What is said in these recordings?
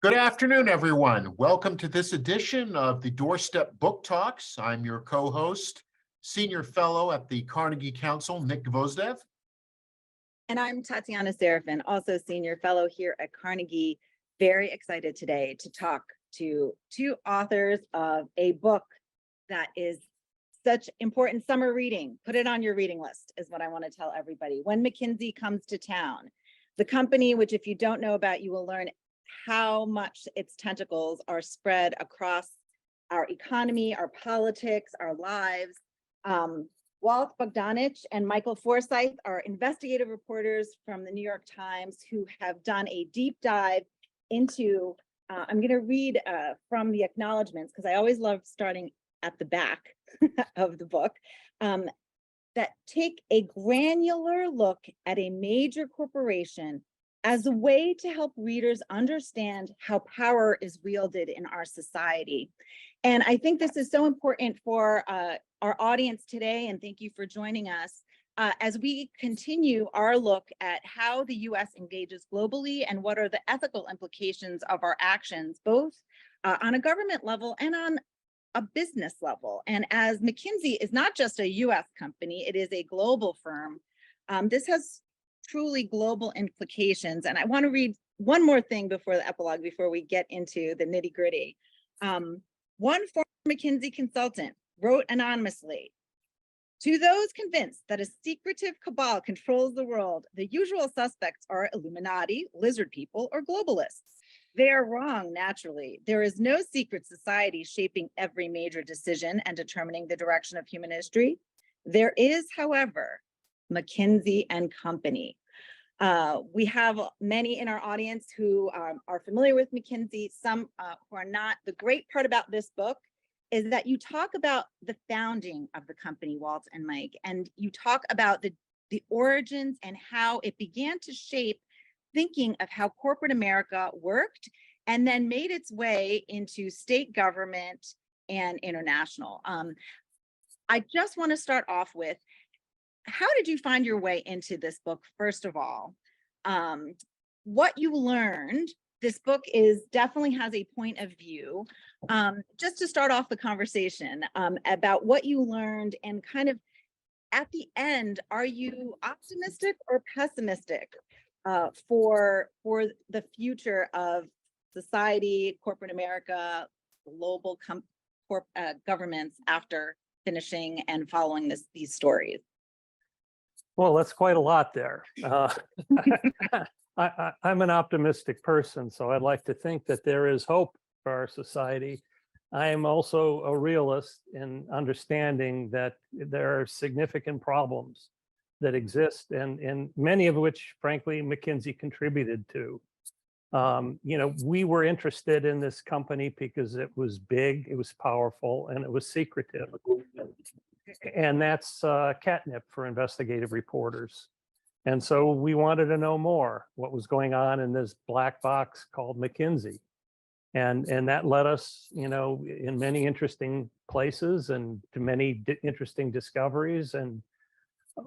Good afternoon, everyone. Welcome to this edition of the Doorstep Book Talks. I'm your co-host, Senior Fellow at the Carnegie Council, Nick Gvosdev. And I'm Tatiana Serafin, also Senior Fellow here at Carnegie. Very excited today to talk to two authors of a book that is such important summer reading. Put it on your reading list is what I want to tell everybody. When McKinsey Comes to Town, the company, which if you don't know about, you will learn how much its tentacles are spread across our economy, our politics, our lives. Walt Bogdanich and Michael Forsythe are investigative reporters from the New York Times who have done a deep dive into, I'm going to read from the acknowledgments because I always love starting at the back of the book, that take a granular look at a major corporation as a way to help readers understand how power is wielded in our society. And I think this is so important for our audience today, and thank you for joining us as we continue our look at how the US engages globally and what are the ethical implications of our actions, both on a government level and on a business level. And as McKinsey is not just a US company, it is a global firm. This has truly global implications. And I want to read one more thing before the epilogue, before we get into the nitty gritty. One former McKinsey consultant wrote anonymously, "To those convinced that a secretive cabal controls the world, the usual suspects are Illuminati, lizard people, or globalists. They are wrong, naturally. There is no secret society shaping every major decision and determining the direction of human history. There is, however, McKinsey and Company." We have many in our audience who are familiar with McKinsey, some who are not. The great part about this book is that you talk about the founding of the company, Walt and Mike, and you talk about the origins and how it began to shape thinking of how corporate America worked and then made its way into state government and international. I just want to start off with, how did you find your way into this book, first of all? What you learned. This book definitely has a point of view. Just to start off the conversation about what you learned, and kind of at the end, are you optimistic or pessimistic for the future of society, corporate America, global governments after finishing and following these stories? Well, that's quite a lot there. I'm an optimistic person, so I'd like to think that there is hope for our society. I am also a realist in understanding that there are significant problems that exist, and many of which, frankly, McKinsey contributed to. We were interested in this company because it was big, it was powerful, and it was secretive. And that's catnip for investigative reporters. And so we wanted to know more what was going on in this black box called McKinsey. And that led us, in many interesting places and to many interesting discoveries. And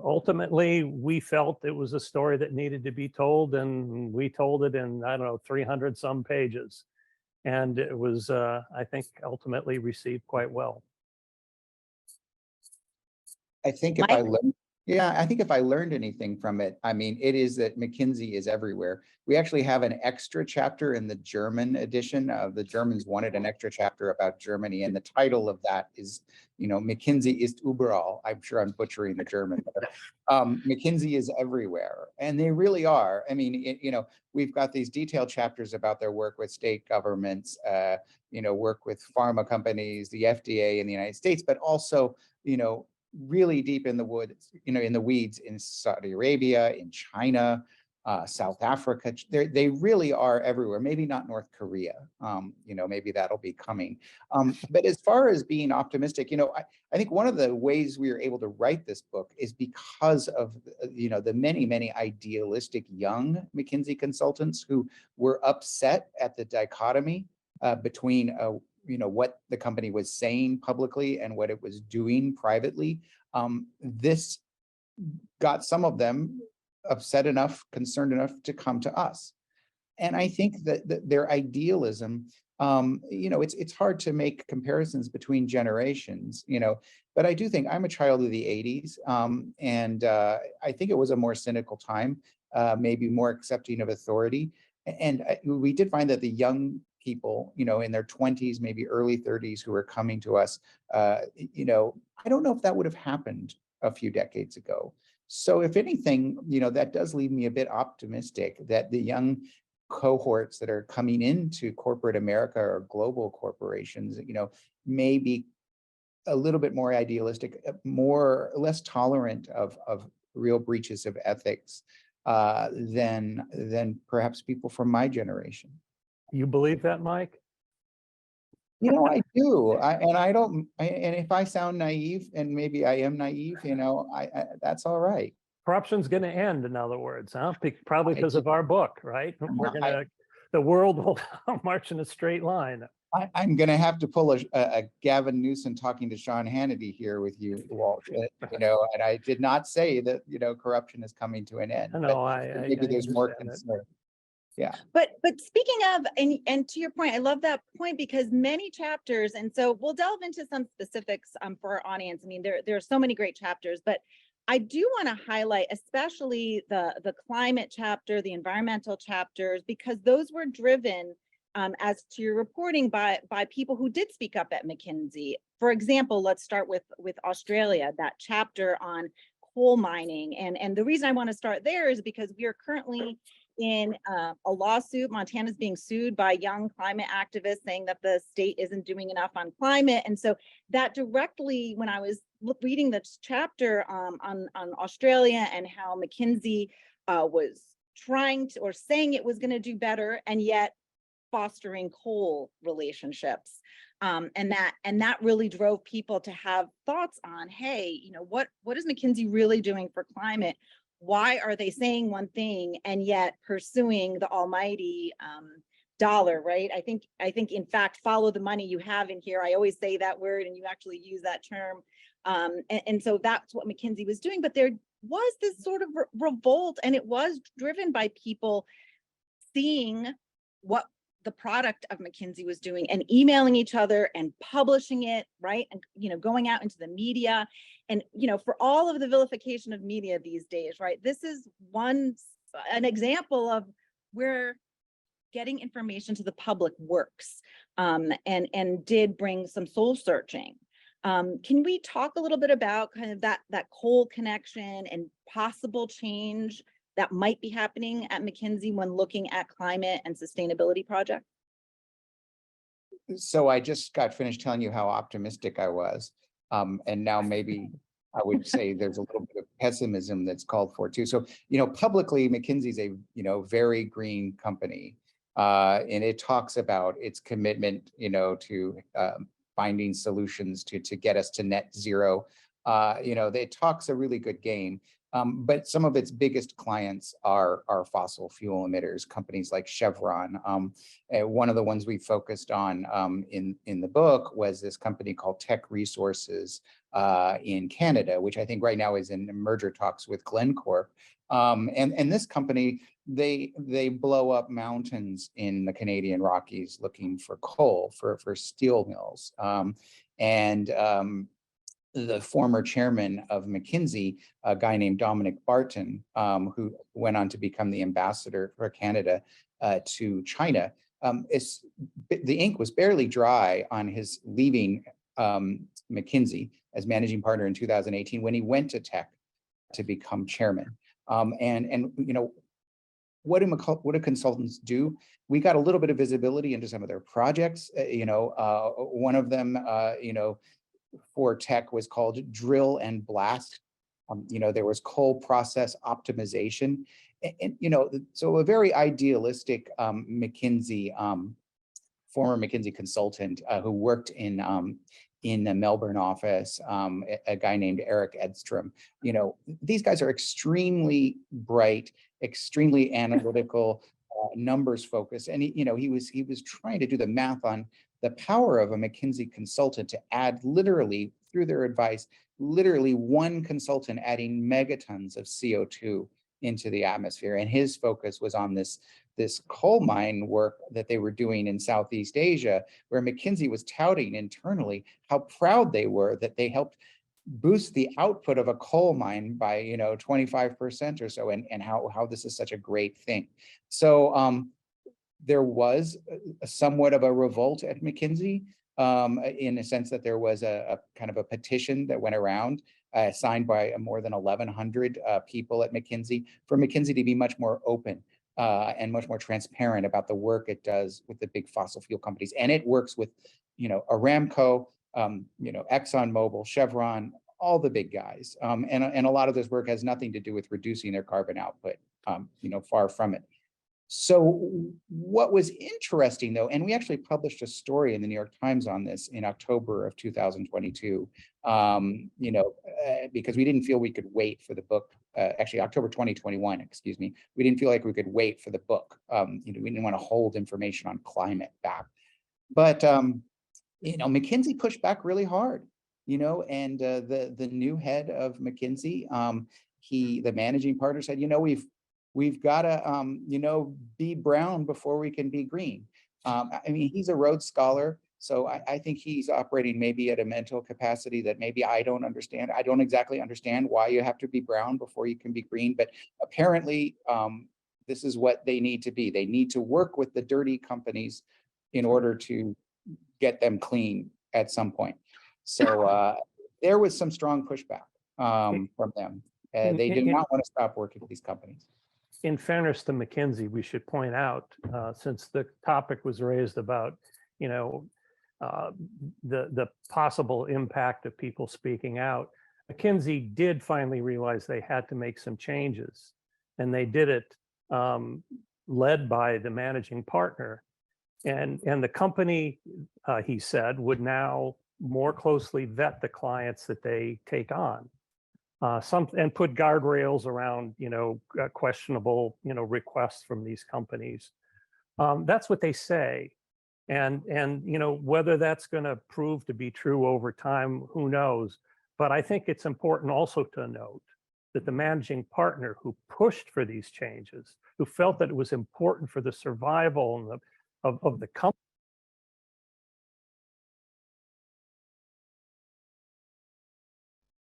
ultimately, we felt it was a story that needed to be told. And we told it in, 300 some pages. And it was, I think, ultimately received quite well. I think if I learned anything from it, it is that McKinsey is everywhere. We actually have an extra chapter in the German edition. The Germans wanted an extra chapter about Germany, and the title of that is, McKinsey ist überall. I'm sure I'm butchering the German, but McKinsey is everywhere, and they really are. We've got these detailed chapters about their work with state governments, work with pharma companies, the FDA in the United States, but also, really deep in the woods, in the weeds in Saudi Arabia, in China, South Africa. They really are everywhere. Maybe not North Korea. Maybe that'll be coming. But as far as being optimistic, I think one of the ways we were able to write this book is because of the many, many idealistic young McKinsey consultants who were upset at the dichotomy between what the company was saying publicly and what it was doing privately. This got some of them upset enough, concerned enough to come to us. And I think that their idealism, it's hard to make comparisons between generations, but I do think I'm a child of the 80s, and I think it was a more cynical time, maybe more accepting of authority. And we did find that the young people, in their 20s, maybe early 30s, who were coming to us, I don't know if that would have happened a few decades ago. So if anything, that does leave me a bit optimistic that the young cohorts that are coming into corporate America or global corporations, may be a little bit more idealistic, less tolerant of real breaches of ethics than perhaps people from my generation. You believe that, Mike? I do. And if I sound naive, and maybe I am naive, that's all right. Corruption's going to end, in other words, huh? Probably I because of our book, right? The world will march in a straight line. I'm going to have to pull a Gavin Newsom talking to Sean Hannity here with you, Walt. And I did not say that, corruption is coming to an end. No, maybe there's more understand concern. Yeah. But speaking of, and to your point, I love that point, because many chapters, and so we'll delve into some specifics for our audience. I mean, there are so many great chapters, but I do want to highlight especially the climate chapter, the environmental chapters, because those were driven, as to your reporting, by people who did speak up at McKinsey. For example, let's start with Australia, that chapter on coal mining. And the reason I want to start there is because we are currently in a lawsuit. Montana's being sued by young climate activists saying that the state isn't doing enough on climate. And so that directly, when I was reading this chapter on Australia and how McKinsey was trying to, or saying it was going to do better, and yet fostering coal relationships. And that really drove people to have thoughts on, hey, what is McKinsey really doing for climate? Why are they saying one thing and yet pursuing the almighty dollar, right? I think in fact, follow the money you have in here. I always say that word, and you actually use that term. And so that's what McKinsey was doing. But there was this sort of revolt, and it was driven by people seeing what the product of McKinsey was doing and emailing each other and publishing it, right? And, going out into the media. And, for all of the vilification of media these days, right? This is an example of where getting information to the public works, and did bring some soul searching. Can we talk a little bit about kind of that coal connection and possible change that might be happening at McKinsey when looking at climate and sustainability projects? So I just got finished telling you how optimistic I was. And now maybe I would say there's a little bit of pessimism that's called for too. So, publicly, McKinsey's a, very green company. And it talks about its commitment, to finding solutions to get us to net zero. It talks a really good game. But some of its biggest clients are fossil fuel emitters, companies like Chevron. One of the ones we focused on in the book was this company called Tech Resources in Canada, which I think right now is in merger talks with Glencore. And this company, they blow up mountains in the Canadian Rockies looking for coal for steel mills. The former chairman of McKinsey, a guy named Dominic Barton, who went on to become the ambassador for Canada to China, the ink was barely dry on his leaving McKinsey as managing partner in 2018 when he went to Tech to become chairman. What do consultants do? We got a little bit of visibility into some of their projects. One of them, for Tech was called Drill and Blast. There was coal process optimization, and so a very idealistic McKinsey, former McKinsey consultant who worked in the Melbourne office, a guy named Eric Edstrom. These guys are extremely bright, extremely analytical, numbers focused, and he was trying to do the math on the power of a McKinsey consultant to add, literally through their advice, literally one consultant adding megatons of CO2 into the atmosphere. And his focus was on this coal mine work that they were doing in Southeast Asia, where McKinsey was touting internally how proud they were that they helped boost the output of a coal mine by 25% or so, and how this is such a great thing. So there was somewhat of a revolt at McKinsey, in a sense that there was a kind of a petition that went around, signed by more than 1,100 people at McKinsey, for McKinsey to be much more open and much more transparent about the work it does with the big fossil fuel companies. And it works with, Aramco, ExxonMobil, Chevron, all the big guys. And a lot of this work has nothing to do with reducing their carbon output, far from it. So what was interesting though, and we actually published a story in the New York Times on this in October of 2022, because we didn't feel we could wait for the book, actually October 2021, excuse me. We didn't feel like we could wait for the book. We didn't want to hold information on climate back. But, McKinsey pushed back really hard, and the new head of McKinsey, the managing partner said, we've got to, be brown before we can be green. He's a Rhodes Scholar, so I think he's operating maybe at a mental capacity that maybe I don't understand. I don't exactly understand why you have to be brown before you can be green, but apparently this is what they need to be. They need to work with the dirty companies in order to get them clean at some point. So there was some strong pushback from them. They do not want to stop working with these companies. In fairness to McKinsey, we should point out, since the topic was raised about, the possible impact of people speaking out, McKinsey did finally realize they had to make some changes, and they did it led by the managing partner, and the company, he said, would now more closely vet the clients that they take on. And put guardrails around, questionable, requests from these companies. That's what they say. And whether that's going to prove to be true over time, who knows? But I think it's important also to note that the managing partner who pushed for these changes, who felt that it was important for the survival of the company,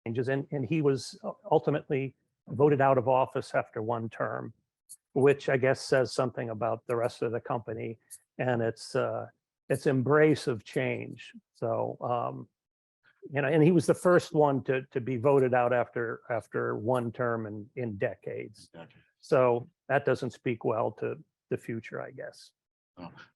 and he was ultimately voted out of office after one term, which I guess says something about the rest of the company and its embrace of change. So and he was the first one to be voted out after one term in decades. So that doesn't speak well to the future, I guess.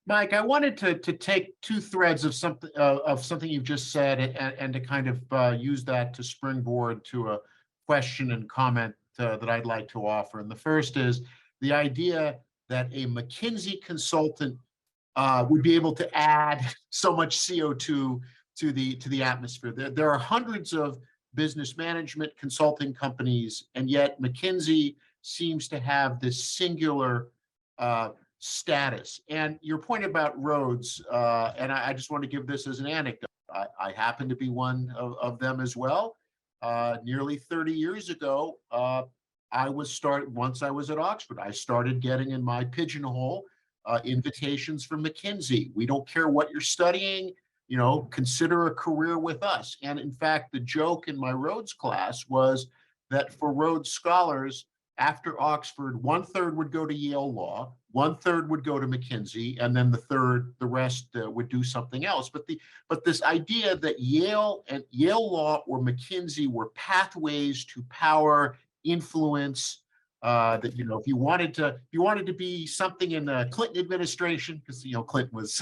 Mike, I wanted to take two threads of something you've just said and to kind of use that to springboard to a question and comment that I'd like to offer. And the first is the idea that a McKinsey consultant would be able to add so much CO2 to the atmosphere. There are hundreds of business management consulting companies, and yet McKinsey seems to have this singular status. And your point about Rhodes, and I just want to give this as an anecdote. I happen to be one of them as well. Nearly 30 years ago, once I was at Oxford, I started getting in my pigeonhole invitations from McKinsey. We don't care what you're studying, consider a career with us. And in fact, the joke in my Rhodes class was that for Rhodes scholars, after Oxford, 1/3 would go to Yale Law, 1/3 would go to McKinsey, and then the rest would do something else. But this idea that Yale Law or McKinsey were pathways to power, influence, that if you wanted to be something in the Clinton administration, because Clinton was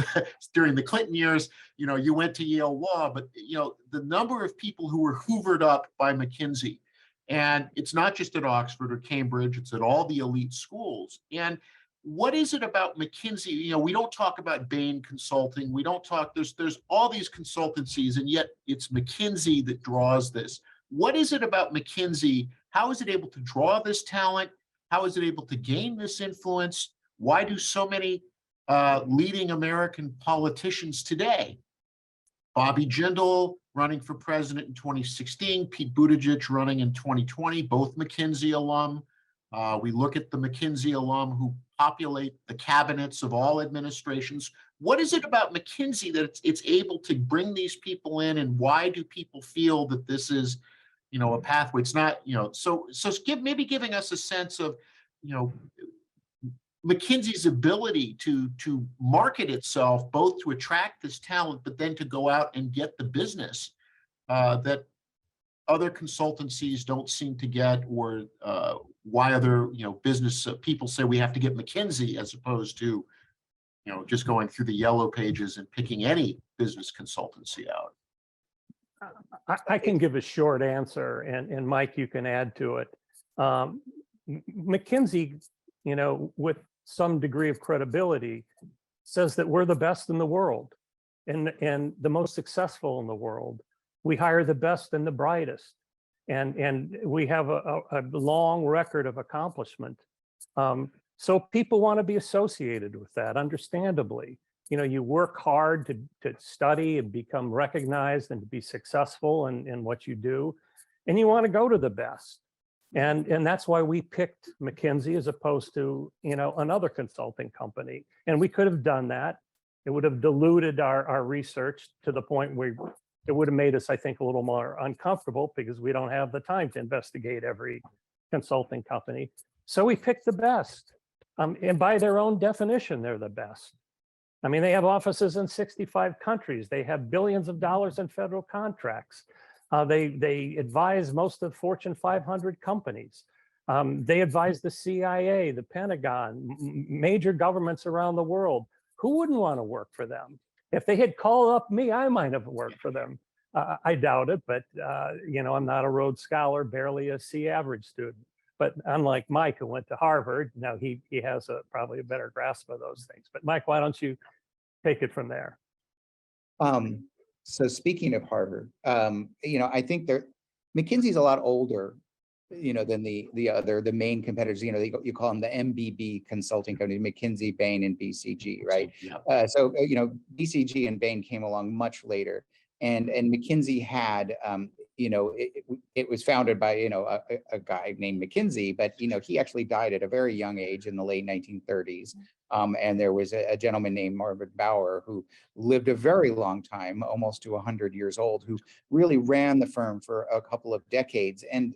during the Clinton years, you went to Yale Law, but the number of people who were hoovered up by McKinsey. And it's not just at Oxford or Cambridge, it's at all the elite schools. And what is it about McKinsey? We don't talk about Bain Consulting. We don't talk, there's all these consultancies, and yet it's McKinsey that draws this. What is it about McKinsey? How is it able to draw this talent? How is it able to gain this influence? Why do so many leading American politicians today, Bobby Jindal running for president in 2016, Pete Buttigieg running in 2020, both McKinsey alum, We look at the McKinsey alum who populate the cabinets of all administrations. What is it about McKinsey that it's able to bring these people in, and why do people feel that this is, a pathway? It's not, so maybe giving us a sense of, McKinsey's ability to market itself, both to attract this talent, but then to go out and get the business that other consultancies don't seem to get, or why other business people say we have to get McKinsey as opposed to just going through the yellow pages and picking any business consultancy out. I can give a short answer, and Mike, you can add to it. McKinsey, with some degree of credibility, says that we're the best in the world and the most successful in the world. We hire the best and the brightest, and we have a long record of accomplishment. So people want to be associated with that, understandably. You work hard to study and become recognized and to be successful in what you do, and you want to go to the best. And that's why we picked McKinsey as opposed to, another consulting company. And we could have done that. It would have diluted our research to the point where it would have made us, I think, a little more uncomfortable, because we don't have the time to investigate every consulting company. So we picked the best. And by their own definition, they're the best. I mean, they have offices in 65 countries. They have billions of dollars in federal contracts. They advise most of Fortune 500 companies. They advise the CIA, the Pentagon, major governments around the world. Who wouldn't want to work for them? If they had called up me, I might have worked for them. I doubt it, but I'm not a Rhodes Scholar, barely a C average student. But unlike Mike, who went to Harvard, now he has probably a better grasp of those things. But Mike, why don't you take it from there? So speaking of Harvard, I think McKinsey's a lot older, than the main competitors. You call them the MBB consulting company, McKinsey, Bain, and BCG, right? Yeah. So BCG and Bain came along much later, and McKinsey had, it was founded by a guy named McKinsey, but he actually died at a very young age in the late 1930s. And there was a gentleman named Marvin Bower who lived a very long time, almost to 100 years old, who really ran the firm for a couple of decades. And,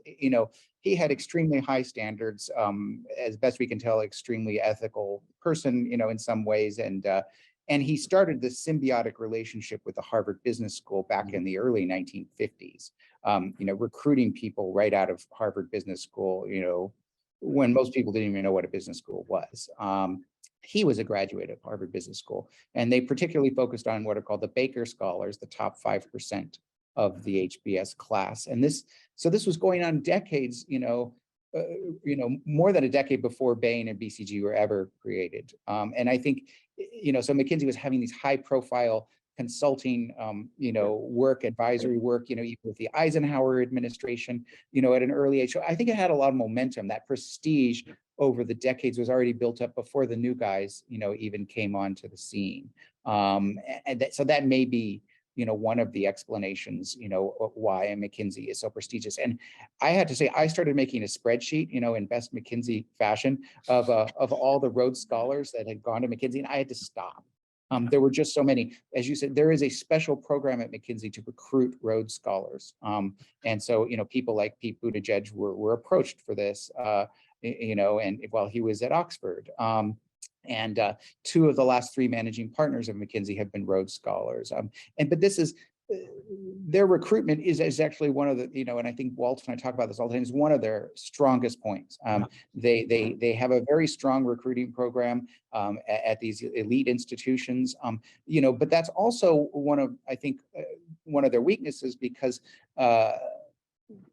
he had extremely high standards, as best we can tell, extremely ethical person, in some ways. And he started this symbiotic relationship with the Harvard Business School back in the early 1950s, recruiting people right out of Harvard Business School, when most people didn't even know what a business school was. He was a graduate of Harvard Business School, and they particularly focused on what are called the Baker Scholars, the top 5% of the HBS class. And this was going on decades, more than a decade before Bain and BCG were ever created. And I think, so McKinsey was having these high-profile consulting, work, advisory work, even with the Eisenhower administration, at an early age. So I think it had a lot of momentum. That prestige over the decades was already built up before the new guys, even came onto the scene. So that may be, one of the explanations, why McKinsey is so prestigious. And I had to say, I started making a spreadsheet, in best McKinsey fashion of all the Rhodes Scholars that had gone to McKinsey, and I had to stop. There were just so many. As you said, there is a special program at McKinsey to recruit Rhodes Scholars. And so, people like Pete Buttigieg were approached for this, and while he was at Oxford. And two of the last three managing partners of McKinsey have been Rhodes Scholars. But this is, their recruitment is actually one of the, and I think Walt and I talk about this all the time, is one of their strongest points. They have a very strong recruiting program at these elite institutions, but that's also one of, I think, one of their weaknesses, because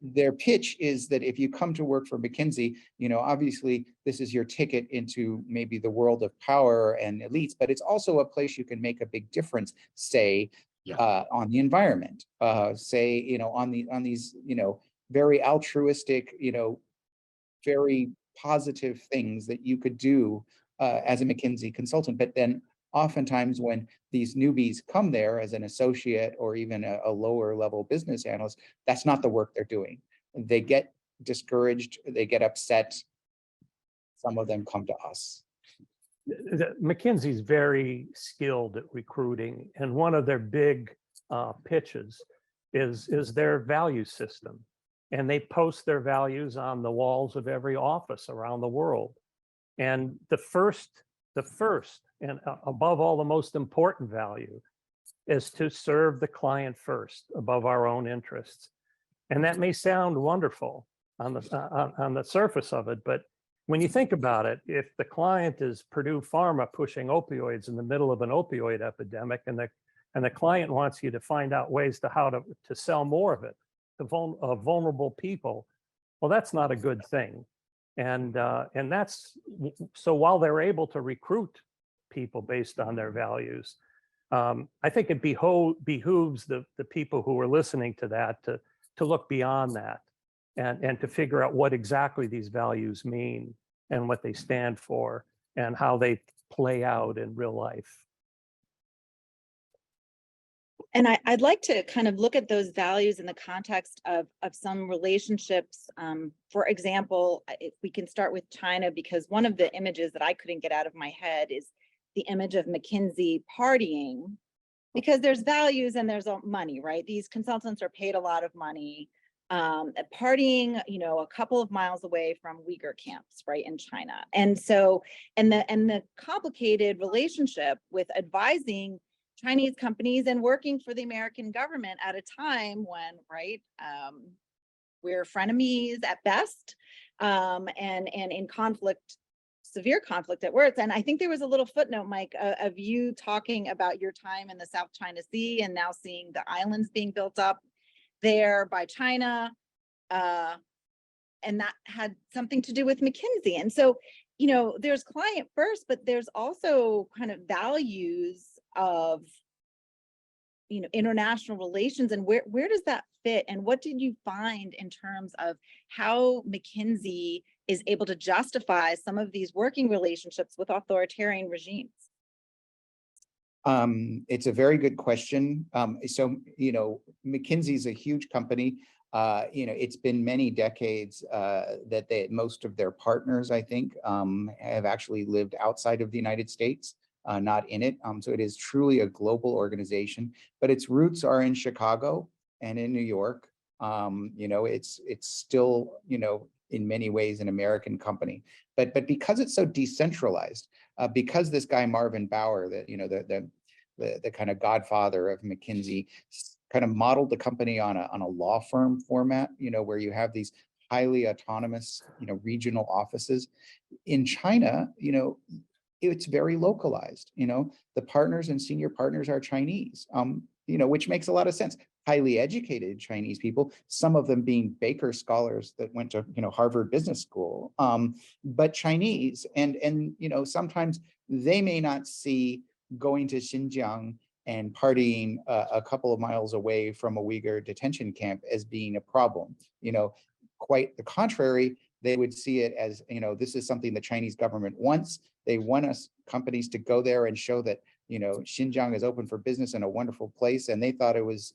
their pitch is that if you come to work for McKinsey, obviously this is your ticket into maybe the world of power and elites, but it's also a place you can make a big difference, say, on the environment, say, on these, very altruistic, very positive things that you could do as a McKinsey consultant. But then oftentimes when these newbies come there as an associate or even a lower level business analyst, that's not the work they're doing. They get discouraged, they get upset, some of them come to us. McKinsey's very skilled at recruiting, and one of their big pitches is their value system. And they post their values on the walls of every office around the world. And the first, and above all, the most important value is to serve the client first above our own interests. And that may sound wonderful on the surface of it, but when you think about it, if the client is Purdue Pharma pushing opioids in the middle of an opioid epidemic, and the client wants you to find out ways to sell more of it to vulnerable people, well, that's not a good thing. And that's, so while they're able to recruit people based on their values, I think it behooves the people who are listening to that to look beyond that and to figure out what exactly these values mean and what they stand for and how they play out in real life. And I'd like to kind of look at those values in the context of some relationships. For example, if we can start with China, because one of the images that I couldn't get out of my head is the image of McKinsey partying, because there's values and there's money, right? These consultants are paid a lot of money, partying, a couple of miles away from Uyghur camps, right, in China. And so, and the complicated relationship with advising Chinese companies and working for the American government at a time when, right, we're frenemies at best, and in conflict, severe conflict at worst. And I think there was a little footnote, Mike, of you talking about your time in the South China Sea and now seeing the islands being built up there by China. And that had something to do with McKinsey. And so, there's client first, but there's also kind of values of, international relations, and where does that fit? And what did you find in terms of how McKinsey is able to justify some of these working relationships with authoritarian regimes? It's a very good question. So, McKinsey's a huge company. It's been many decades that most of their partners, I think, have actually lived outside of the United States, not in it. So it is truly a global organization, but its roots are in Chicago and in New York. It's still, in many ways an American company, but because it's so decentralized, because this guy Marvin Bower, the kind of godfather of McKinsey, kind of modeled the company on a law firm format, where you have these highly autonomous, regional offices. In China, it's very localized. The partners and senior partners are Chinese, which makes a lot of sense. Highly educated Chinese people, some of them being Baker scholars that went to Harvard Business School, but Chinese, and sometimes they may not see going to Xinjiang and partying a couple of miles away from a Uyghur detention camp as being a problem. Quite the contrary, they would see it as, this is something the Chinese government wants. They want us companies to go there and show that, Xinjiang is open for business and a wonderful place. And they thought it was,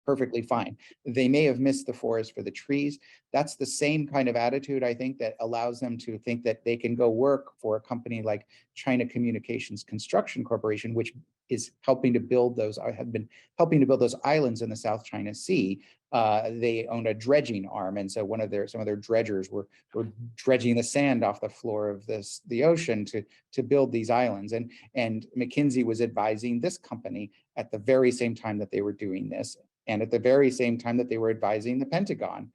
perfectly fine. They may have missed the forest for the trees. That's the same kind of attitude, I think, that allows them to think that they can go work for a company like China Communications Construction Corporation, which is helping to build those, have been helping to build those islands in the South China Sea. They own a dredging arm, and so some of their dredgers were dredging the sand off the floor of the ocean to build these islands. And McKinsey was advising this company at the very same time that they were doing this, and at the very same time that they were advising the Pentagon,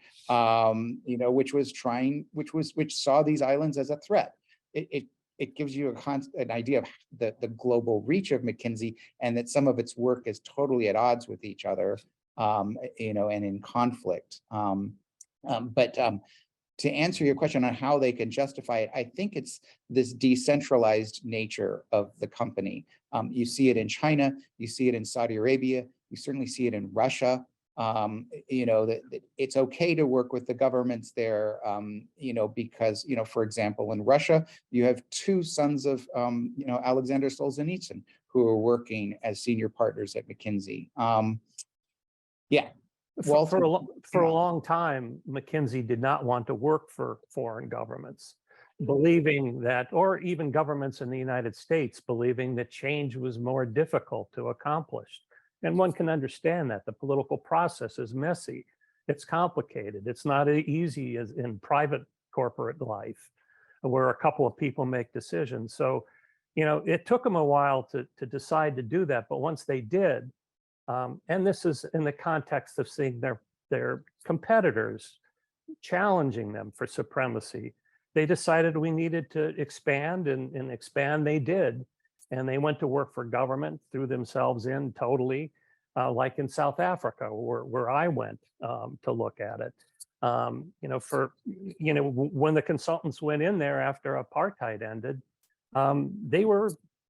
which saw these islands as a threat. It gives you an idea of the global reach of McKinsey, and that some of its work is totally at odds with each other, and in conflict. But to answer your question on how they can justify it, I think it's this decentralized nature of the company. You see it in China, you see it in Saudi Arabia, you certainly see it in Russia. That it's okay to work with the governments there, because, for example, in Russia, you have two sons of, Alexander Solzhenitsyn, who are working as senior partners at McKinsey. For a long time, McKinsey did not want to work for foreign governments. believing that, or even governments in the United States believing that change was more difficult to accomplish. And one can understand that the political process is messy. It's complicated. It's not as easy as in private corporate life, where a couple of people make decisions. So, you know, it took them a while to decide to do that. But once they did, and this is in the context of seeing their competitors challenging them for supremacy, they decided we needed to expand, and expand they did. And they went to work for government, threw themselves in totally, like in South Africa, where I went to look at it. You know, when the consultants went in there after apartheid ended,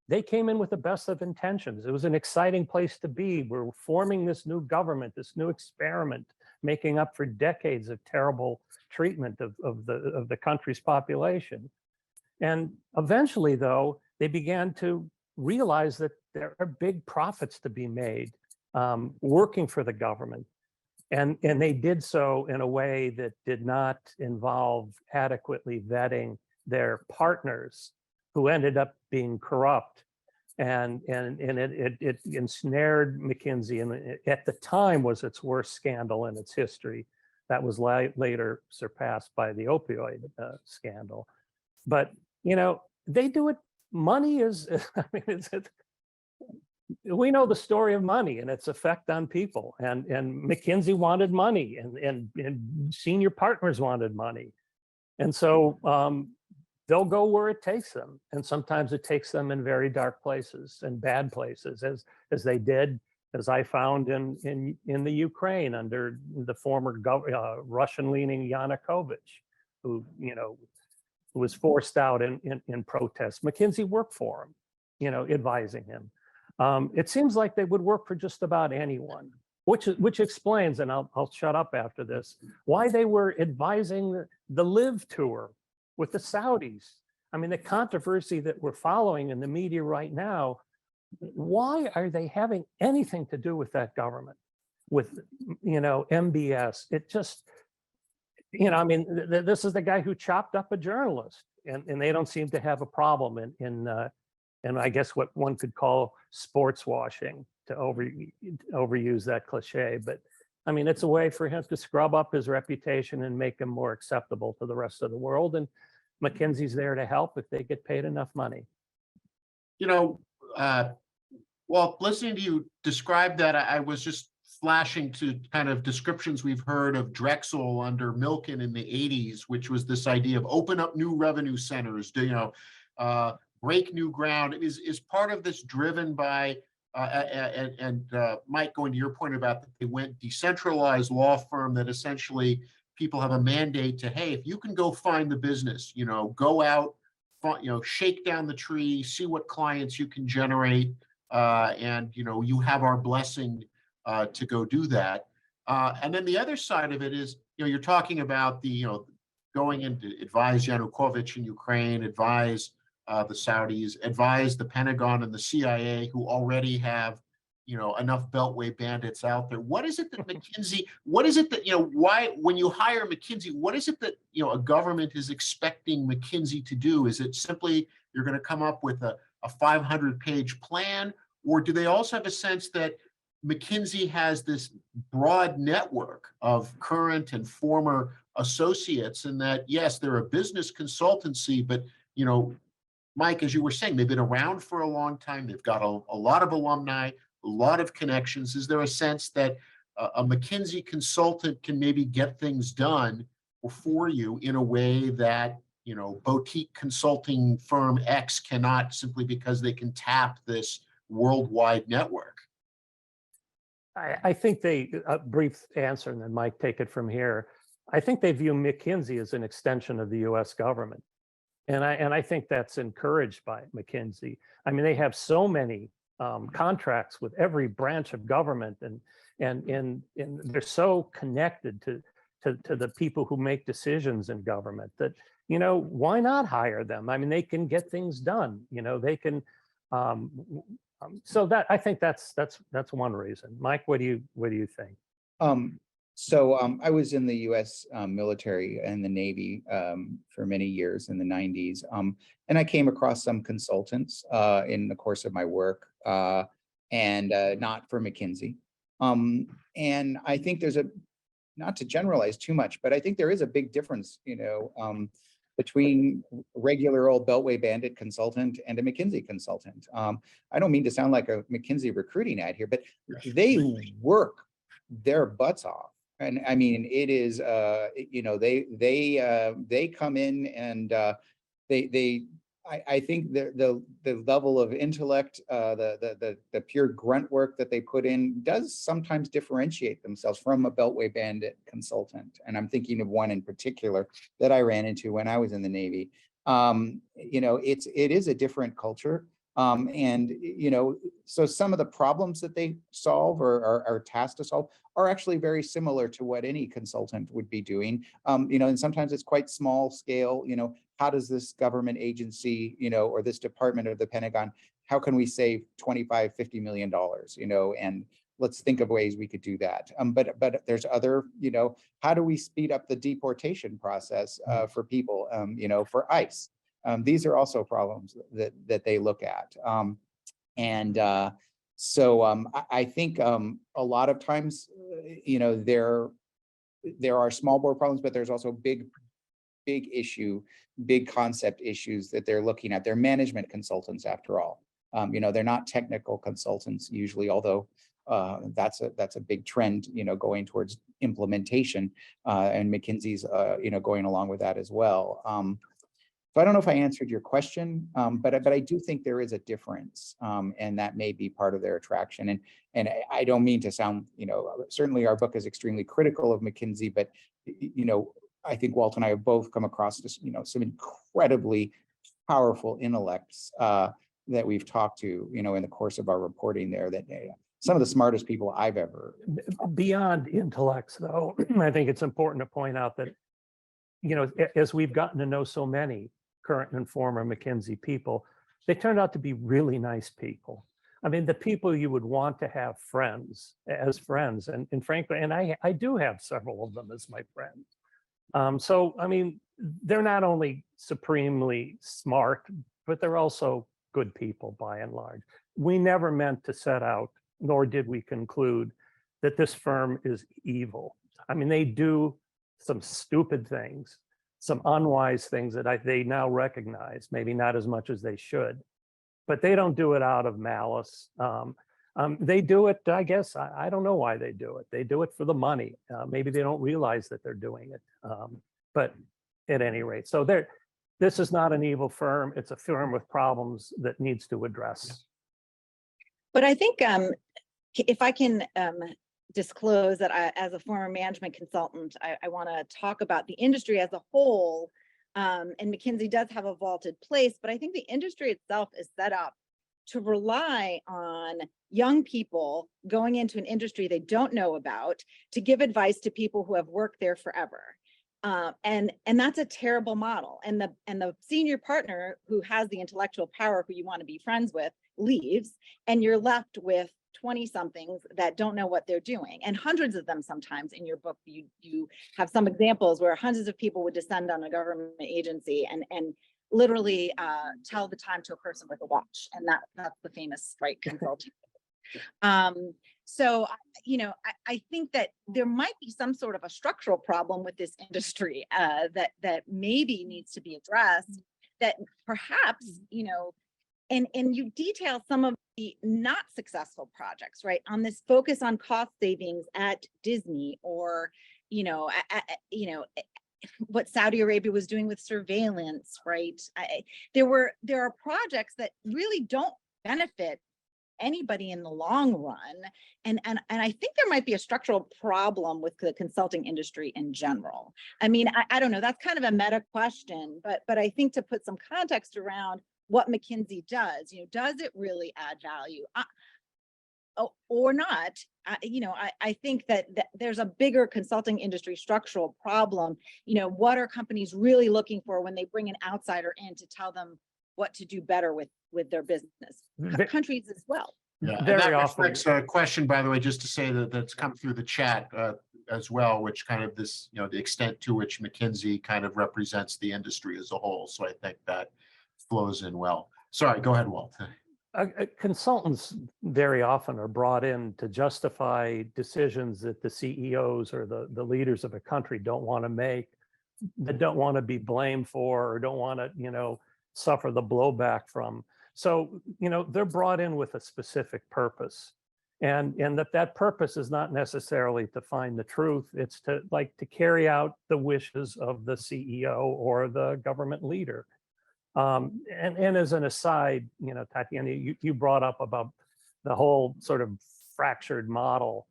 they came in with the best of intentions. It was an exciting place to be. We're forming this new government, this new experiment, making up for decades of terrible treatment of the country's population. And eventually, though, they began to realize that there are big profits to be made working for the government. And they did so in a way that did not involve adequately vetting their partners, who ended up being corrupt. And it ensnared McKinsey, and at the time was its worst scandal in its history. That was later surpassed by the opioid scandal. But, you know, they do it. Money is, I mean, we know the story of money and its effect on people. And McKinsey wanted money, and senior partners wanted money. And so they'll go where it takes them. And sometimes it takes them in very dark places and bad places, as they did, as I found in the Ukraine under the former Russian-leaning Yanukovych, who, you know, was forced out in protest. McKinsey worked for him, you know, advising him. It seems like they would work for just about anyone, which explains, and I'll shut up after this, why they were advising the Live tour with the Saudis. I mean, the controversy that we're following in the media right now, why are they having anything to do with that government, with, you know, MBS? It just, you know, I mean, this is the guy who chopped up a journalist, and they don't seem to have a problem in I guess what one could call sports washing, to overuse that cliche. But I mean, it's a way for him to scrub up his reputation and make him more acceptable to the rest of the world. And McKinsey's there to help if they get paid enough money. You know, well, listening to you describe that, I was just flashing to kind of descriptions we've heard of Drexel under Milken in the 80s, which was this idea of open up new revenue centers, you know, break new ground. Is part of this driven by, Mike, going to your point about that they went decentralized law firm, that essentially people have a mandate to, hey, if you can go find the business, you know, go out, you know, shake down the tree, see what clients you can generate, and, you know, you have our blessing to go do that. And then the other side of it is, you know, you're talking about the, you know, going in to advise Yanukovych in Ukraine, advise the Saudis, advise the Pentagon and the CIA, who already have, you know, enough beltway bandits out there. What is it that McKinsey, what is it that, you know, why, when you hire McKinsey, what is it that, you know, a government is expecting McKinsey to do? Is it simply you're going to come up with a 500-page plan? Or do they also have a sense that McKinsey has this broad network of current and former associates, and that, yes, they're a business consultancy, but, you know, Mike, as you were saying, they've been around for a long time. They've got a lot of alumni, a lot of connections. Is there a sense that a McKinsey consultant can maybe get things done for you in a way that, you know, boutique consulting firm X cannot, simply because they can tap this worldwide network? I think a brief answer, and then Mike, take it from here. I think they view McKinsey as an extension of the US government. And I think that's encouraged by McKinsey. I mean, they have so many contracts with every branch of government, and they're so connected to the people who make decisions in government that, you know, why not hire them? I mean, they can get things done. You know, they can. So that, I think that's one reason. Mike, what do you think? So I was in the U.S. Military and the Navy for many years in the 90s. And I came across some consultants in the course of my work and not for McKinsey. And I think there's not to generalize too much, but I think there is a big difference, between regular old Beltway Bandit consultant and a McKinsey consultant. I don't mean to sound like a McKinsey recruiting ad here, but they work their butts off. And I mean, it is, they come in and I think the level of intellect, the pure grunt work that they put in does sometimes differentiate themselves from a Beltway Bandit consultant. And I'm thinking of one in particular that I ran into when I was in the Navy. It is a different culture. So some of the problems that they solve or are tasked to solve are actually very similar to what any consultant would be doing. And sometimes it's quite small scale, how does this government agency, or this department of the Pentagon, how can we save $25–50 million, and let's think of ways we could do that. But there's other, how do we speed up the deportation process for people, for ICE? These are also problems that they look at. So I think a lot of times, there are small board problems, but there's also big concept issues that they're looking at. They're management consultants after all. They're not technical consultants usually, although that's a big trend, going towards implementation, and McKinsey's, going along with that as well. So I don't know if I answered your question, but I do think there is a difference, and that may be part of their attraction. And I don't mean to sound, certainly our book is extremely critical of McKinsey, but I think Walt and I have both come across this, some incredibly powerful intellects that we've talked to, in the course of our reporting there. That some of the smartest people I've ever. Beyond intellects, though, I think it's important to point out that, as we've gotten to know so many current and former McKinsey people, they turned out to be really nice people. I mean, the people you would want to have as friends. And frankly, and I do have several of them as my friends. So, I mean, they're not only supremely smart, but they're also good people by and large. We never meant to set out, nor did we conclude, that this firm is evil. I mean, they do some stupid things, some unwise things that they now recognize, maybe not as much as they should, but they don't do it out of malice. They do it, I guess, I don't know why they do it. They do it for the money. Maybe they don't realize that they're doing it. But at any rate, so this is not an evil firm. It's a firm with problems that needs to address. But I think if I can disclose that as a former management consultant, I want to talk about the industry as a whole. And McKinsey does have a vaulted place, but I think the industry itself is set up to rely on young people going into an industry they don't know about to give advice to people who have worked there forever. And that's a terrible model. And the senior partner who has the intellectual power, who you want to be friends with, leaves, and you're left with 20-somethings that don't know what they're doing, and hundreds of them. Sometimes in your book, you have some examples where hundreds of people would descend on a government agency and literally tell the time to a person with a watch, and that's the famous right consulting. So, I think that there might be some sort of a structural problem with this industry that maybe needs to be addressed, that perhaps, and you detail some of the not successful projects, right? On this focus on cost savings at Disney, or, what Saudi Arabia was doing with surveillance, right? There are projects that really don't benefit anybody in the long run. And I think there might be a structural problem with the consulting industry in general. I mean, I don't know, that's kind of a meta question, but I think to put some context around what McKinsey does, does it really add value or not? I think that there's a bigger consulting industry structural problem. What are companies really looking for when they bring an outsider in to tell them what to do better with their business? Countries as well. Yeah, Very that often. reflects a question, by the way, just to say that's come through the chat. as well, which kind of this, the extent to which McKinsey kind of represents the industry as a whole. So I think that flows in well. Sorry, go ahead, Walt. Consultants very often are brought in to justify decisions that the CEOs or the leaders of a country don't want to make, that don't want to be blamed for, or don't want to, suffer the blowback from. So, they're brought in with a specific purpose. And that purpose is not necessarily to find the truth. It's to carry out the wishes of the CEO or the government leader. And as an aside, Tatiana, you brought up about the whole sort of fractured model,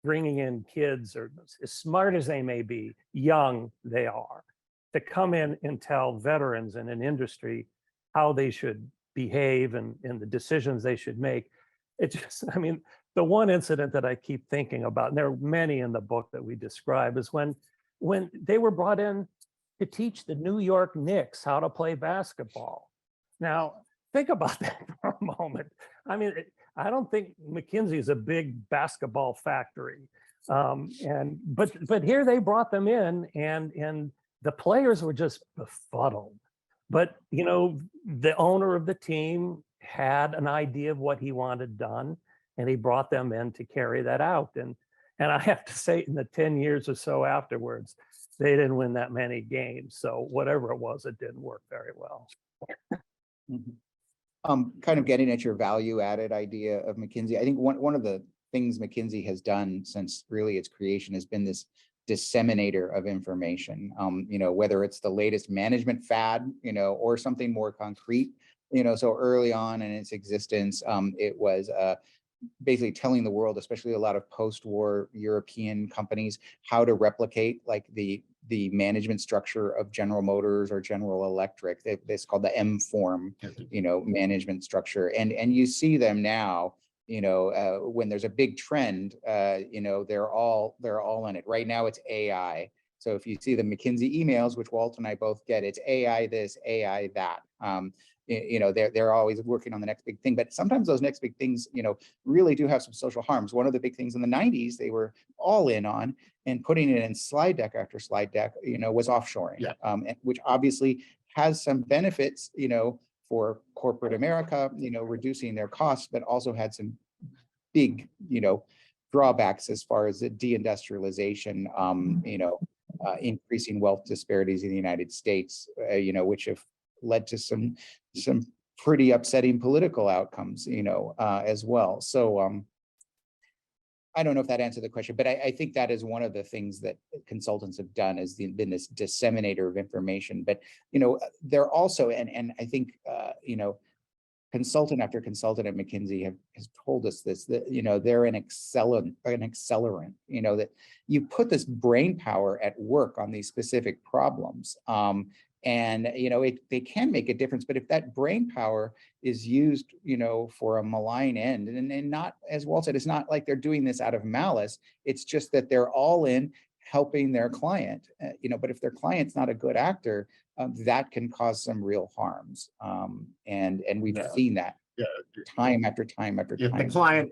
bringing in kids, or as smart as they may be, young they are, to come in and tell veterans in an industry how they should behave and the decisions they should make. It just, the one incident that I keep thinking about, and there are many in the book that we describe, is when they were brought in to teach the New York Knicks how to play basketball. Now, think about that for a moment. I don't think McKinsey is a big basketball factory. But here they brought them in, and the players were just befuddled. But, the owner of the team had an idea of what he wanted done, and he brought them in to carry that out. And I have to say, in the 10 years or so afterwards, they didn't win that many games. So whatever it was, it didn't work very well. Kind of getting at your value added idea of McKinsey, I think one of the things McKinsey has done since really its creation has been this disseminator of information, whether it's the latest management fad, or something more concrete, so early on in its existence, it was basically telling the world, especially a lot of post-war European companies, how to replicate the management structure of General Motors or General Electric. It's called the M form, management structure. And you see them now, when there's a big trend, they're all in it. Right now it's AI. So if you see the McKinsey emails, which Walt and I both get, it's AI this, AI that. They're always working on the next big thing, but sometimes those next big things, really do have some social harms. One of the big things in the 90s, they were all in on, and putting it in slide deck after slide deck, was offshoring, which obviously has some benefits, for corporate America, reducing their costs, but also had some big, drawbacks as far as the deindustrialization, increasing wealth disparities in the United States, which have led to some pretty upsetting political outcomes, as well. So I don't know if that answered the question, but I think that is one of the things that consultants have done, has been this disseminator of information. But they're also, and I think consultant after consultant at McKinsey has told us this, that they're an accelerant, that you put this brain power at work on these specific problems. And they can make a difference, but if that brain power is used, for a malign end, and not, as Walt said, it's not like they're doing this out of malice. It's just that they're all in helping their client, but if their client's not a good actor, that can cause some real harms. And we've seen that time after time after time.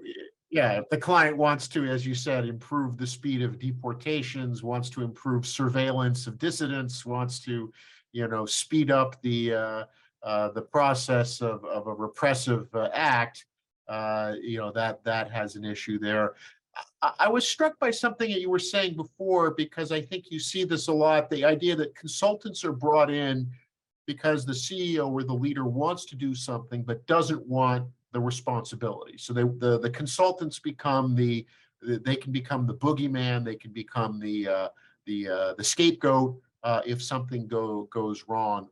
If the client wants to, as you said, improve the speed of deportations, wants to improve surveillance of dissidents, wants to speed up the process of a repressive act, that has an issue there. I was struck by something that you were saying before, because I think you see this a lot, the idea that consultants are brought in because the CEO or the leader wants to do something but doesn't want the responsibility. So the consultants become they can become the boogeyman, they can become the scapegoat if something goes wrong.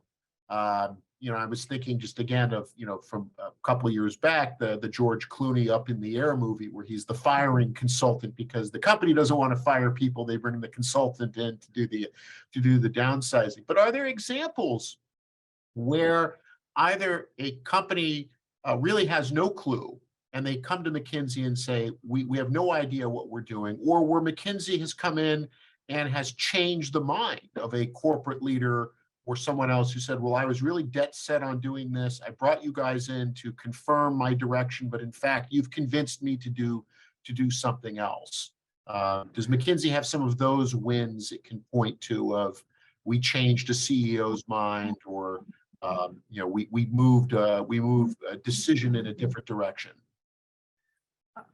I was thinking just again of, from a couple of years back, the George Clooney Up in the Air movie, where he's the firing consultant because the company doesn't want to fire people. They bring the consultant in to do the downsizing. But are there examples where either a company really has no clue and they come to McKinsey and say, we have no idea what we're doing, or where McKinsey has come in and has changed the mind of a corporate leader or someone else who said, well, I was really dead set on doing this. I brought you guys in to confirm my direction, but in fact, you've convinced me to do something else. Does McKinsey have some of those wins it can point to of we changed a CEO's mind, or we moved a decision in a different direction?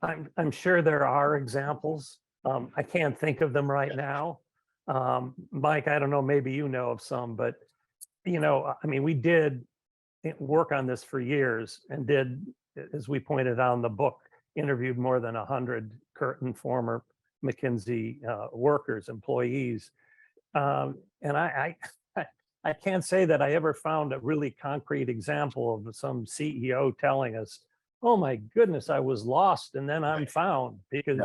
I'm sure there are examples. I can't think of them right now. Mike, I don't know, maybe you know of some, but I mean, we did work on this for years and did, as we pointed out in the book, interviewed more than 100 current and former McKinsey workers, employees. And I can't say that I ever found a really concrete example of some CEO telling us, oh my goodness, I was lost and then I'm found, because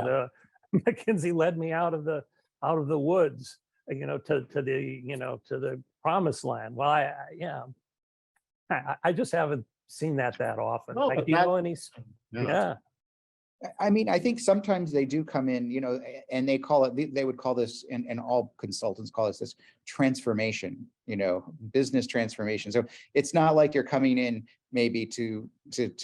McKinsey led me out of the woods, to the promised land. Well, I just haven't seen that often. No, Like, but do you know any? Yeah. Yeah. I mean, I think sometimes they do come in, and they call it, they would call this, and all consultants call this transformation, business transformation. So it's not like you're coming in maybe to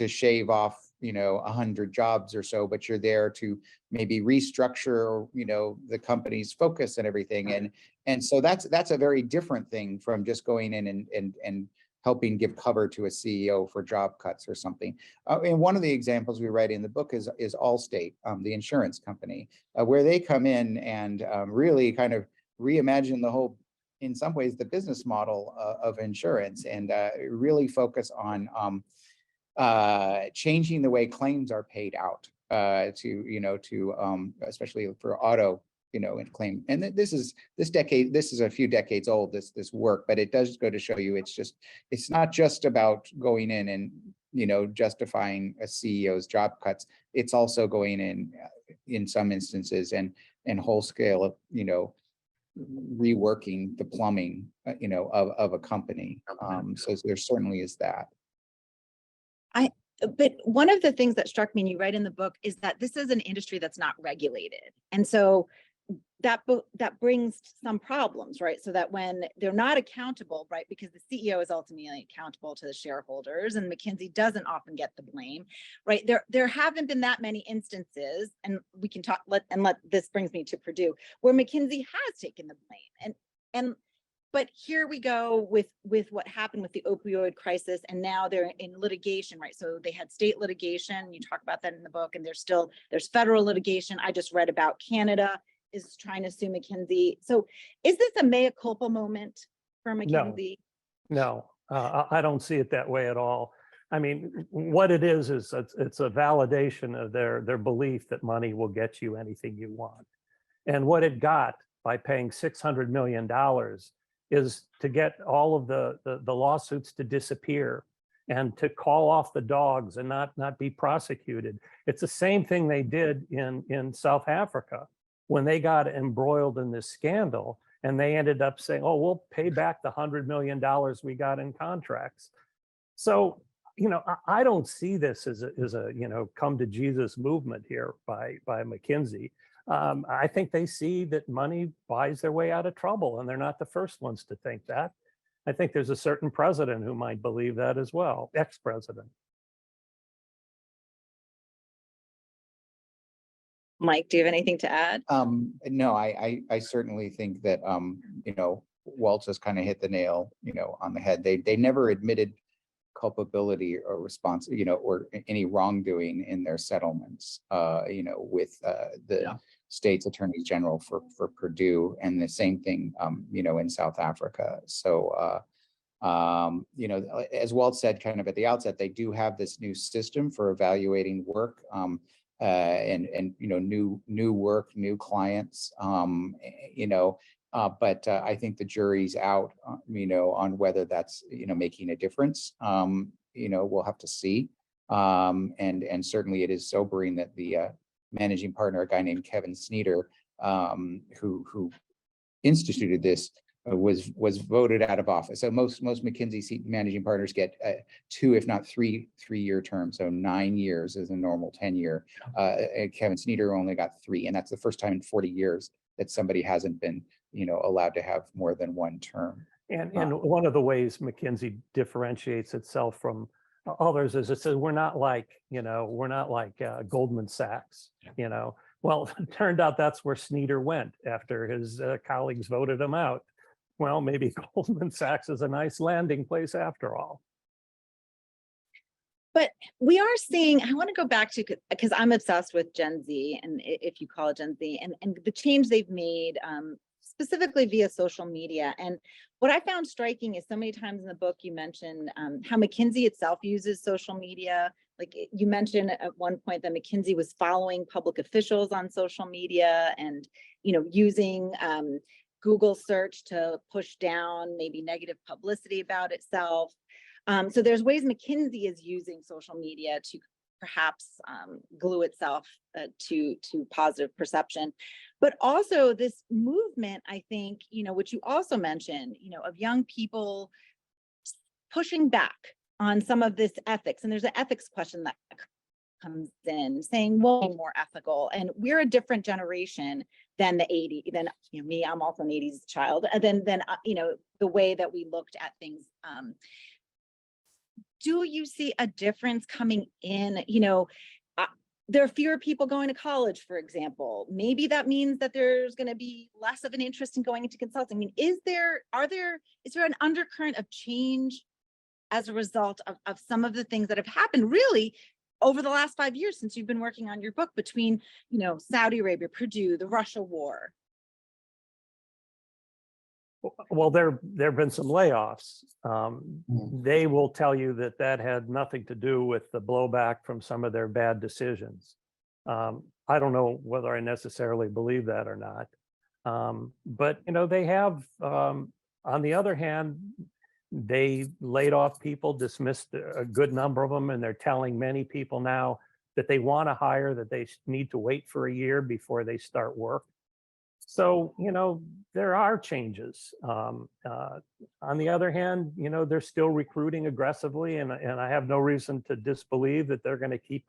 shave off, 100 jobs or so, but you're there to maybe restructure, the company's focus and everything. And so that's a very different thing from just going in and helping give cover to a CEO for job cuts or something. And one of the examples we write in the book is Allstate, the insurance company, where they come in and really kind of reimagine the whole, in some ways, the business model of insurance, and really focus on changing the way claims are paid out to especially for auto, and claim. And this is a few decades old, this work, but it does go to show you it's not just about going in and justifying a CEO's job cuts. It's also going in some instances and whole scale, reworking the plumbing, of a company. So there certainly is that. But one of the things that struck me, and you write in the book, is that this is an industry that's not regulated. And so that brings some problems, right? So that when they're not accountable, right, because the CEO is ultimately accountable to the shareholders, and McKinsey doesn't often get the blame, right? There haven't been that many instances, and we can talk, this brings me to Purdue, where McKinsey has taken the blame. But here we go with what happened with the opioid crisis, and now they're in litigation, right? So they had state litigation, you talk about that in the book, and there's federal litigation. I just read about Canada is trying to sue McKinsey. So is this a mea culpa moment for McKinsey? No, I don't see it that way at all. I mean, what it is it's a validation of their belief that money will get you anything you want. And what it got by paying $600 million is to get all of the lawsuits to disappear and to call off the dogs and not be prosecuted. It's the same thing they did in South Africa when they got embroiled in this scandal, and they ended up saying, oh, we'll pay back the $100 million we got in contracts. So, I don't see this as a come to Jesus movement here by McKinsey. I think they see that money buys their way out of trouble, and they're not the first ones to think that. I think there's a certain president who might believe that as well, ex-president. Mike, do you have anything to add? No, I certainly think that, Walt just kind of hit the nail, on the head. They never admitted culpability or response, or any wrongdoing in their settlements, with the state's attorney general for Purdue, and the same thing, in South Africa. So, as Walt said kind of at the outset, they do have this new system for evaluating work, and new work, new clients, but I think the jury's out, on whether that's, making a difference. We'll have to see. And certainly it is sobering that the managing partner, a guy named Kevin Sneeder, who instituted this, was voted out of office. So most McKinsey managing partners get 2, if not 3-year terms. So 9 years is a normal tenure. Kevin Sneeder only got 3, and that's the first time in 40 years that somebody hasn't been, allowed to have more than 1 term. And one of the ways McKinsey differentiates itself from others is it says we're not like Goldman Sachs. Well, it turned out that's where Snyder went after his colleagues voted him out. Well, maybe Goldman Sachs is a nice landing place after all. But we are seeing, I want to go back to, because I'm obsessed with Gen Z, and if you call it Gen Z, and the change they've made, specifically via social media. And what I found striking is so many times in the book, you mentioned how McKinsey itself uses social media. Like you mentioned at one point that McKinsey was following public officials on social media and, using Google search to push down maybe negative publicity about itself. So there's ways McKinsey is using social media to perhaps glue itself to positive perception. But also this movement, I think, which you also mentioned, of young people pushing back on some of this ethics. And there's an ethics question that comes in saying, well, more ethical. And we're a different generation than the 80s, than me, I'm also an 80s child. And then the way that we looked at things. Do you see a difference coming in? There are fewer people going to college, for example. Maybe that means that there's going to be less of an interest in going into consulting. I mean, is there an undercurrent of change as a result of some of the things that have happened really over the last 5 years since you've been working on your book between, Saudi Arabia, Purdue, the Russia war? Well, there have been some layoffs. They will tell you that had nothing to do with the blowback from some of their bad decisions. I don't know whether I necessarily believe that or not. But they have, on the other hand, they laid off people, dismissed a good number of them, and they're telling many people now that they want to hire, that they need to wait for a year before they start work. So, there are changes. On the other hand, they're still recruiting aggressively, and I have no reason to disbelieve that they're going to keep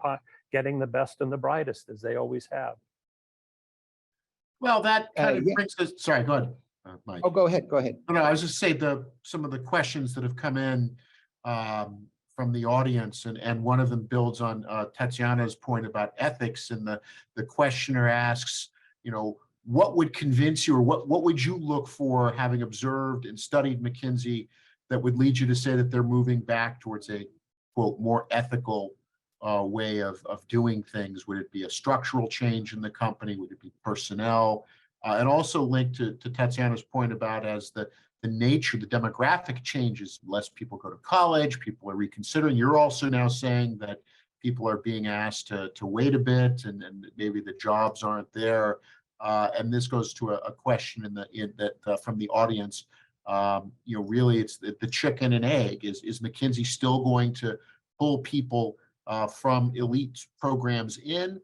getting the best and the brightest, as they always have. Well, that kind of yeah. brings us, sorry, go ahead, Mike. Oh, go ahead. No, I was just saying some of the questions that have come in from the audience, and one of them builds on Tatiana's point about ethics, and the questioner asks, what would convince you, or what would you look for, having observed and studied McKinsey, that would lead you to say that they're moving back towards a, quote, more ethical way of doing things? Would it be a structural change in the company? Would it be personnel? And also linked to Tatiana's point about as the nature, the demographic changes, less people go to college, people are reconsidering. You're also now saying that people are being asked to wait a bit, and maybe the jobs aren't there. And this goes to a question from the audience. Really, it's the chicken and egg. Is McKinsey still going to pull people from elite programs in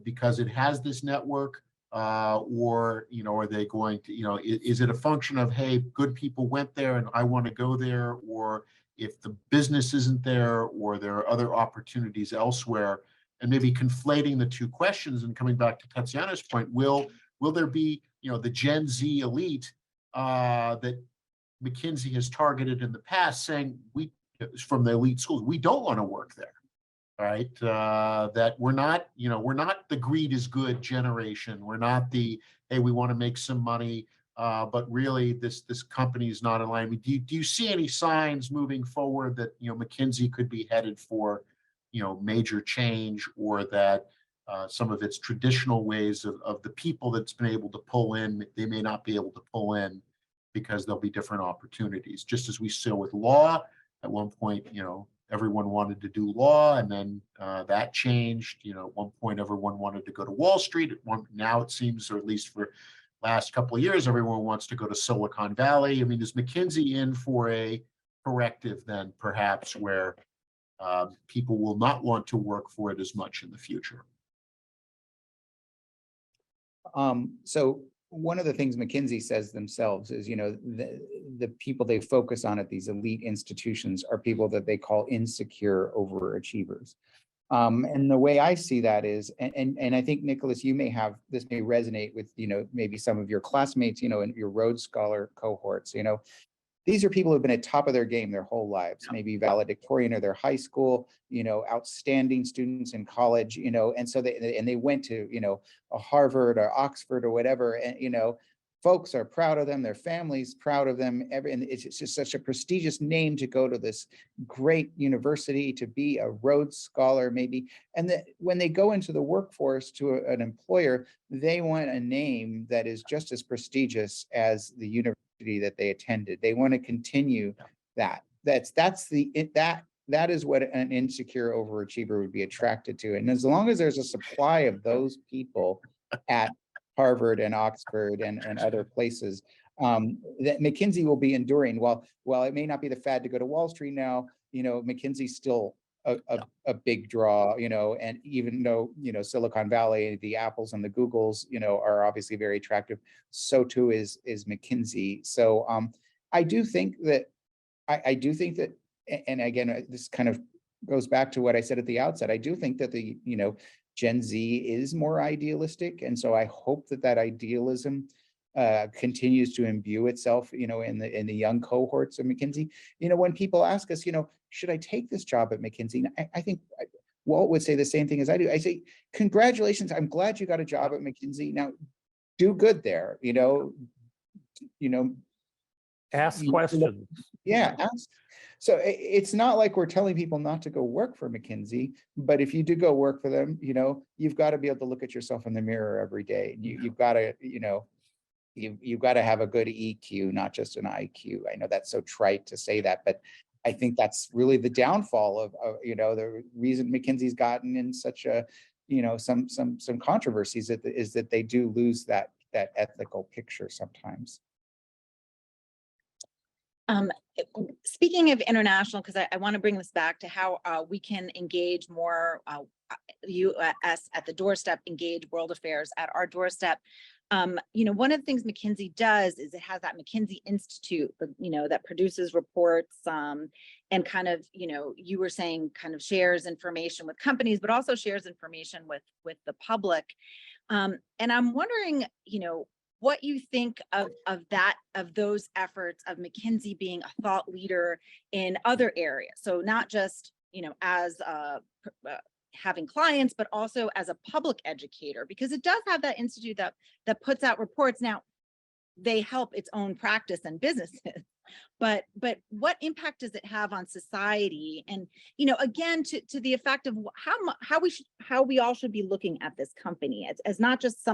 because it has this network, or are they going to? Is it a function of, hey, good people went there and I want to go there, or if the business isn't there, or there are other opportunities elsewhere? And maybe conflating the two questions and coming back to Tatiana's point, will there be, the Gen Z elite that McKinsey has targeted in the past, saying from the elite schools, we don't want to work there, right? That we're not the greed is good generation. We're not the, hey, we want to make some money, but really this company is not in line. Do you see any signs moving forward that McKinsey could be headed for major change, or that some of its traditional ways of the people that's been able to pull in, they may not be able to pull in because there'll be different opportunities? Just as we saw with law, at one point, everyone wanted to do law, and then that changed. At one point, everyone wanted to go to Wall Street. Now it seems, or at least for last couple of years, everyone wants to go to Silicon Valley. I mean, is McKinsey in for a corrective then, perhaps, where people will not want to work for it as much in the future? So one of the things McKinsey says themselves is, the people they focus on at these elite institutions are people that they call insecure overachievers. And the way I see that is, and I think, Nikolas, this may resonate with, maybe some of your classmates, in your Rhodes Scholar cohorts, these are people who've been at top of their game their whole lives, maybe valedictorian of their high school, outstanding students in college, and so they went to, a Harvard or Oxford or whatever, and, folks are proud of them, their families proud of them, and it's just such a prestigious name to go to this great university, to be a Rhodes Scholar maybe. And that when they go into the workforce to an employer, they want a name that is just as prestigious as the university that they attended. They want to continue that. That is what an insecure overachiever would be attracted to. And as long as there's a supply of those people at Harvard and Oxford and other places, that McKinsey will be enduring. While it may not be the fad to go to Wall Street now, McKinsey's still a big draw, and even though, Silicon Valley, the Apples and the Googles, are obviously very attractive, so too is McKinsey. So I do think that, and again, this kind of goes back to what I said at the outset, I do think that the, Gen Z is more idealistic. And so I hope that idealism continues to imbue itself, in the young cohorts of McKinsey. When people ask us, should I take this job at McKinsey? I think Walt would say the same thing as I do. I say, congratulations, I'm glad you got a job at McKinsey. Now, do good there, Ask questions. Yeah, ask. So it's not like we're telling people not to go work for McKinsey, but if you do go work for them, you've got to be able to look at yourself in the mirror every day. You've got to, you've got to have a good EQ, not just an IQ. I know that's so trite to say that, but I think that's really the downfall of the reason McKinsey's gotten in such a, some controversies is that they do lose that ethical picture sometimes. Speaking of international, because I want to bring this back to how we can engage more, US at the Doorstep, engage world affairs at our doorstep. One of the things McKinsey does is it has that McKinsey Institute, that produces reports, and kind of, you were saying kind of shares information with companies, but also shares information with the public. And I'm wondering, what you think of those efforts of McKinsey being a thought leader in other areas. So not just, as having clients, but also as a public educator, because it does have that institute that puts out reports. Now, they help its own practice and businesses, but what impact does it have on society? And, again, to the effect of how we all should be looking at this company as not just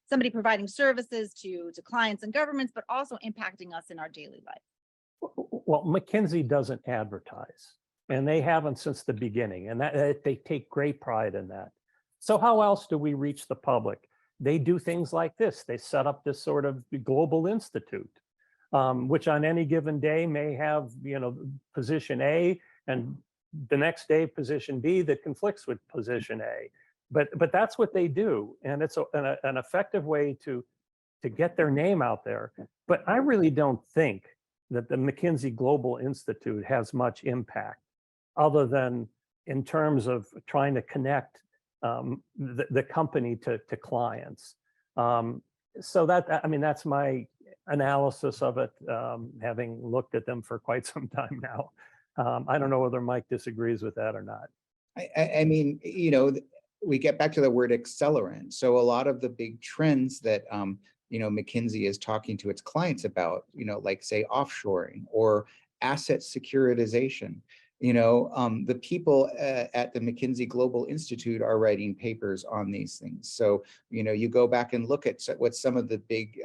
somebody providing services to clients and governments, but also impacting us in our daily life. Well, McKinsey doesn't advertise, and they haven't since the beginning, and that they take great pride in that. So how else do we reach the public? They do things like this. They set up this sort of global institute, which on any given day may have, position A, and the next day position B that conflicts with position A. But that's what they do, and it's an effective way to get their name out there. But I really don't think that the McKinsey Global Institute has much impact, other than in terms of trying to connect the company to clients. So that's my analysis of it, having looked at them for quite some time now. I don't know whether Mike disagrees with that or not. I mean, we get back to the word accelerant. So a lot of the big trends that McKinsey is talking to its clients about, like say offshoring or asset securitization, the people at the McKinsey Global Institute are writing papers on these things. So, you go back and look at what some of the big,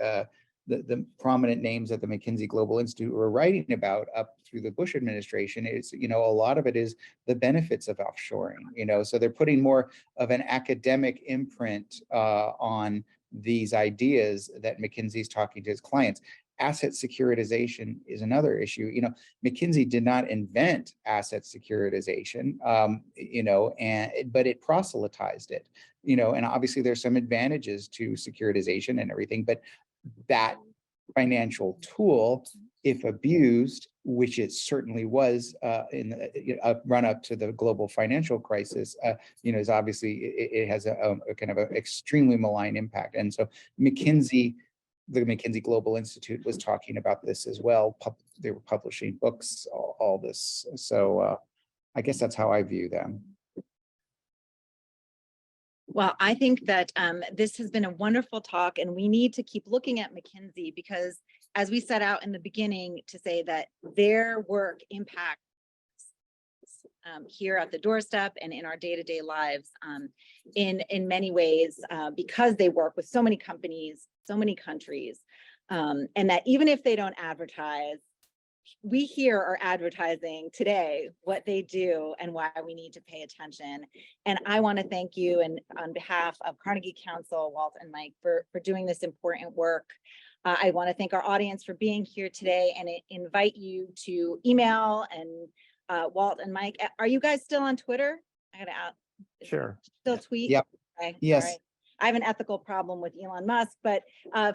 the prominent names at the McKinsey Global Institute were writing about up through the Bush administration. Is, a lot of it is the benefits of offshoring, so they're putting more of an academic imprint on these ideas that McKinsey's talking to its clients. Asset securitization is another issue. McKinsey did not invent asset securitization, but it proselytized it, and obviously there's some advantages to securitization and everything, but that financial tool, if abused, which it certainly was in the run up to the global financial crisis, is obviously it has a kind of an extremely malign impact. And so McKinsey the McKinsey Global Institute was talking about this as well. They were publishing books, all this. So I guess that's how I view them. Well, I think that this has been a wonderful talk, and we need to keep looking at McKinsey because, as we set out in the beginning, to say that their work impacts here at the Doorstep and in our day-to-day lives in many ways because they work with so many companies, so many countries, and that even if they don't advertise, we here are advertising today what they do and why we need to pay attention. And I want to thank you, and on behalf of Carnegie Council, Walt and Mike, for doing this important work. I want to thank our audience for being here today and invite you to email and Walt and Mike. Are you guys still on Twitter? I gotta out. Sure. Still tweet? Yep. Okay. Yes. All right. I have an ethical problem with Elon Musk, but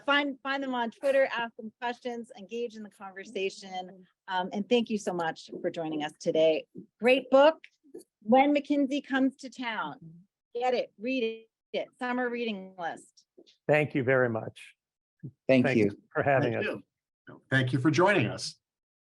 find them on Twitter, ask them questions, engage in the conversation. And thank you so much for joining us today. Great book, When McKinsey Comes to Town. Get it, read it, summer reading list. Thank you very much. Thank you. For having Thank us. you. Thank you for joining us.